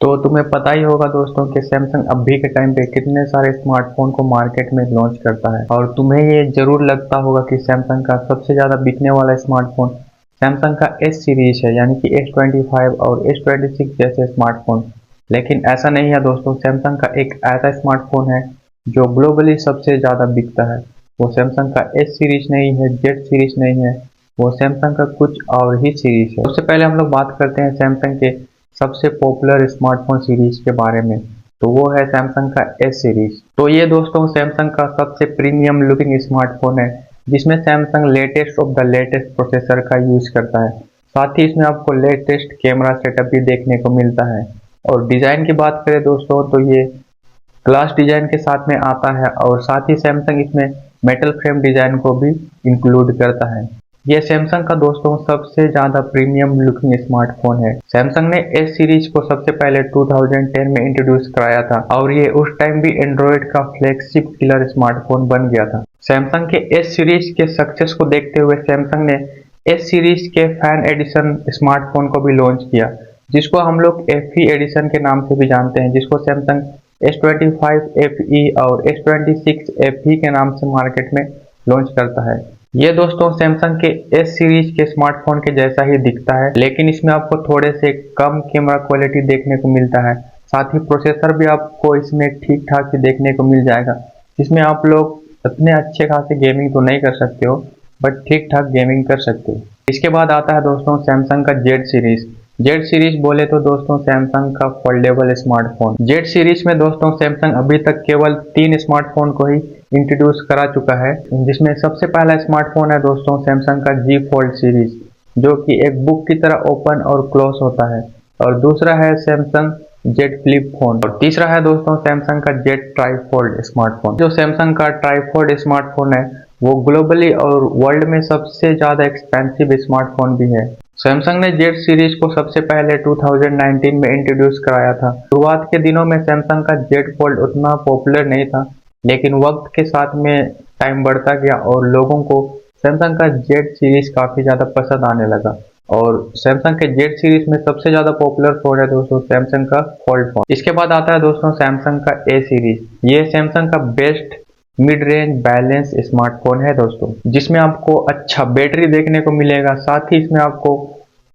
तो तुम्हें पता ही होगा दोस्तों कि सैमसंग अभी के टाइम पे कितने सारे स्मार्टफोन को मार्केट में लॉन्च करता है और तुम्हें ये जरूर लगता होगा कि सैमसंग का सबसे ज़्यादा बिकने वाला स्मार्टफोन सैमसंग का एस सीरीज है, यानी कि S25 और S26 जैसे स्मार्टफोन। लेकिन ऐसा नहीं है दोस्तों, सैमसंग का एक ऐसा स्मार्टफोन है जो ग्लोबली सबसे ज़्यादा बिकता है। वो सैमसंग का एस सीरीज नहीं है, जेड सीरीज नहीं है, वो सैमसंग का कुछ और ही सीरीज है। सबसे पहले हम लोग बात करते हैं सैमसंग के सबसे पॉपुलर स्मार्टफोन सीरीज के बारे में, तो वो है सैमसंग का एस सीरीज। तो ये दोस्तों सैमसंग का सबसे प्रीमियम लुकिंग स्मार्टफोन है, जिसमें Samsung latest of the latest processor का यूज करता है। साथ ही इसमें आपको लेटेस्ट कैमरा सेटअप भी देखने को मिलता है। और डिजाइन की बात करें दोस्तों, तो ये ग्लास डिजाइन के साथ में आता है और साथ ही सैमसंग इसमें मेटल फ्रेम डिजाइन को भी इंक्लूड करता है। ये सैमसंग का दोस्तों सबसे ज्यादा प्रीमियम लुकिंग स्मार्टफोन है। सैमसंग ने एस सीरीज को सबसे पहले 2010 में इंट्रोड्यूस कराया था और ये उस टाइम भी एंड्रॉयड का फ्लैगशिप किलर स्मार्टफोन बन गया था। सैमसंग के एस सीरीज के सक्सेस को देखते हुए सैमसंग ने एस सीरीज के फैन एडिशन स्मार्टफोन को भी लॉन्च किया, जिसको हम लोग FE एडिशन के नाम से भी जानते हैं, जिसको सैमसंग S25 FE और S26 FE के नाम से मार्केट में लॉन्च करता है। ये दोस्तों सैमसंग के एस सीरीज के स्मार्टफोन के जैसा ही दिखता है, लेकिन इसमें आपको थोड़े से कम कैमरा क्वालिटी देखने को मिलता है। साथ ही प्रोसेसर भी आपको इसमें ठीक ठाक ही देखने को मिल जाएगा, जिसमें आप लोग इतने अच्छे खासे गेमिंग तो नहीं कर सकते हो, बट ठीक ठाक गेमिंग कर सकते हो। इसके बाद आता है दोस्तों सैमसंग का जेड सीरीज। जेड सीरीज बोले तो दोस्तों सैमसंग का फोल्डेबल स्मार्टफोन। जेड सीरीज में दोस्तों सैमसंग अभी तक केवल 3 स्मार्टफोन को ही इंट्रोड्यूस करा चुका है, जिसमें सबसे पहला स्मार्टफोन है दोस्तों सैमसंग का जी फोल्ड सीरीज, जो कि एक बुक की तरह ओपन और क्लोज होता है। और दूसरा है सैमसंग जेड फ्लिप फोन और तीसरा है दोस्तों सैमसंग का जेड ट्राईफोल्ड स्मार्टफोन। जो सैमसंग का ट्राईफोल्ड स्मार्टफोन है वो ग्लोबली और वर्ल्ड में सबसे ज्यादा एक्सपेंसिव स्मार्टफोन भी है। सैमसंग ने जेड सीरीज को सबसे पहले 2019 में इंट्रोड्यूस कराया था। शुरुआत के दिनों में सैमसंग का जेड फोल्ड उतना पॉपुलर नहीं था, लेकिन वक्त के साथ में टाइम बढ़ता गया और लोगों को सैमसंग का जेड सीरीज काफी ज्यादा पसंद आने लगा। और सैमसंग के जेड सीरीज में सबसे ज्यादा पॉपुलर फोन है दोस्तों सैमसंग का फोल्ड फोन। इसके बाद आता है दोस्तों सैमसंग का ए सीरीज। ये सैमसंग का best mid range balance smartphone है दोस्तों, जिसमें आपको अच्छा बैटरी देखने को मिलेगा, साथ ही इसमें आपको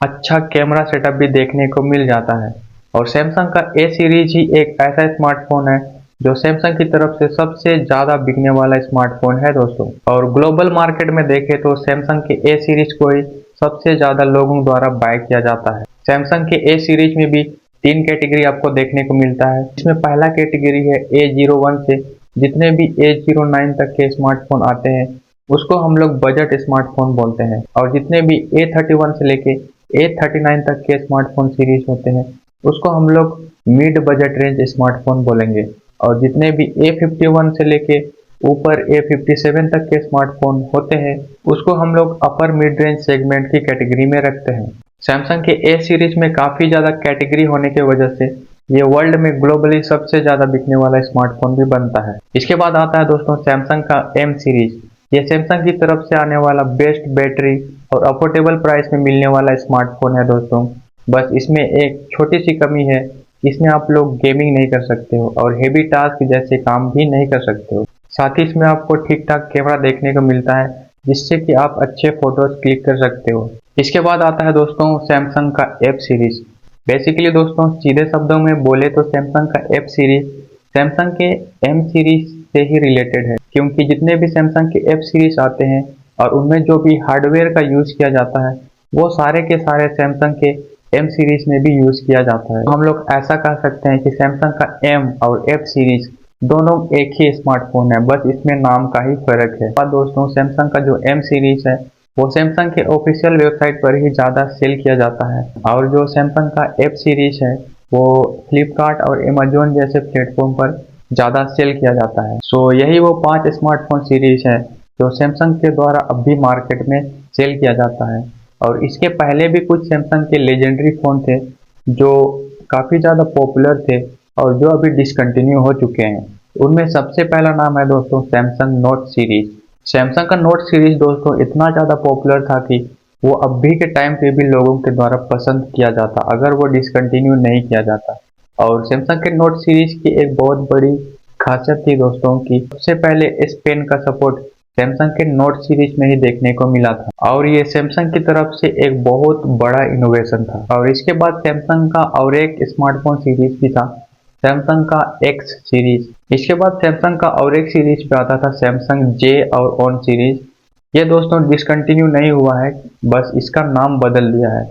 अच्छा कैमरा सेटअप भी देखने को मिल जाता है। और सैमसंग का ए सीरीज ही एक ऐसा स्मार्टफोन है जो सैमसंग की तरफ से सबसे ज्यादा बिकने वाला स्मार्टफोन है दोस्तों। और ग्लोबल मार्केट में देखें तो सैमसंग के ए सीरीज को ही सबसे ज्यादा लोगों द्वारा बाय किया जाता है। सैमसंग के ए सीरीज में भी 3 कैटेगरी आपको देखने को मिलता है, जिसमें पहला कैटेगरी है A01 से जितने भी A09 तक के स्मार्टफोन आते हैं उसको हम लोग बजट स्मार्टफोन बोलते हैं, और जितने भी A31 से लेके A39 तक के स्मार्टफोन सीरीज होते हैं उसको हम लोग मिड बजट रेंज स्मार्टफोन बोलेंगे, और जितने भी A51 से लेके ऊपर A57 तक के स्मार्टफोन होते हैं उसको हम लोग अपर मिड रेंज सेगमेंट की कैटेगरी में रखते हैं। सैमसंग के ए सीरीज में काफी ज्यादा कैटेगरी होने की वजह से ये वर्ल्ड में ग्लोबली सबसे ज्यादा बिकने वाला स्मार्टफोन भी बनता है। इसके बाद आता है दोस्तों सैमसंग का एम सीरीज। ये सैमसंग की तरफ से आने वाला बेस्ट बैटरी और अफोर्डेबल प्राइस में मिलने वाला स्मार्टफोन है दोस्तों। बस इसमें एक छोटी सी कमी है, इसमें आप लोग गेमिंग नहीं कर सकते हो और हेवी टास्क जैसे काम भी नहीं कर सकते हो। साथ ही इसमें आपको ठीक ठाक कैमरा देखने को मिलता है, जिससे कि आप अच्छे फोटोज क्लिक कर सकते हो। इसके बाद आता है दोस्तों सैमसंग का एफ सीरीज। बेसिकली दोस्तों सीधे शब्दों में बोले तो सैमसंग का एफ सीरीज सैमसंग के एम सीरीज से ही रिलेटेड है, क्योंकि जितने भी सैमसंग के एफ सीरीज आते हैं और उनमें जो भी हार्डवेयर का यूज किया जाता है वो सारे के सारे सैमसंग के एम सीरीज में भी यूज किया जाता है। हम लोग ऐसा कह सकते हैं कि सैमसंग का एम और एफ सीरीज दोनों एक ही स्मार्टफोन है, बस इसमें नाम का ही फर्क है। और दोस्तों सैमसंग का जो एम सीरीज है वो सैमसंग के ऑफिशियल वेबसाइट पर ही ज्यादा सेल किया जाता है, और जो सैमसंग का एफ सीरीज है वो फ्लिपकार्ट और अमेजोन जैसे प्लेटफॉर्म पर ज्यादा सेल किया जाता है। सो यही वो 5 स्मार्टफोन सीरीज है जो सैमसंग के द्वारा अब भी मार्केट में सेल किया जाता है। और इसके पहले भी कुछ सैमसंग के लेजेंडरी फोन थे जो काफी ज्यादा पॉपुलर थे और जो अभी डिसकंटिन्यू हो चुके हैं। उनमें सबसे पहला नाम है दोस्तों सैमसंग नोट सीरीज। सैमसंग का नोट सीरीज दोस्तों इतना ज़्यादा पॉपुलर था कि वो अब भी के टाइम पे भी लोगों के द्वारा पसंद किया जाता अगर वो डिसकंटिन्यू नहीं किया जाता। और सैमसंग के नोट सीरीज की एक बहुत बड़ी खासियत थी दोस्तों की सबसे पहले इस पेन का सपोर्ट सैमसंग के नोट सीरीज में ही देखने को मिला था और ये सैमसंग की तरफ से एक बहुत बड़ा इनोवेशन था। और इसके बाद सैमसंग का और एक स्मार्टफोन सीरीज भी था, सैमसंग का एक्स सीरीज। इसके बाद सैमसंग का और एक सीरीज पे आता था सैमसंग जे और ऑन सीरीज। ये दोस्तों डिसकंटिन्यू नहीं हुआ है, बस इसका नाम बदल दिया है।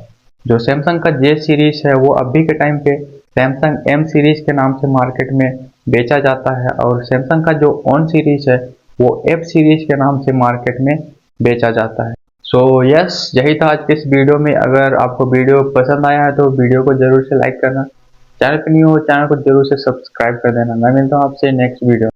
जो सैमसंग का जे सीरीज है वो अभी के टाइम पे सैमसंग एम सीरीज के नाम से मार्केट में बेचा जाता है और सैमसंग का जो ऑन सीरीज है वो एफ सीरीज के नाम से मार्केट में बेचा जाता है। सो यस, यही था आज के इस वीडियो में। अगर आपको वीडियो पसंद आया है तो वीडियो को जरूर से लाइक करना, चैनल पर न्यू हो चैनल को जरूर से सब्सक्राइब कर देना। मैं मिलता हूँ आपसे नेक्स्ट वीडियो।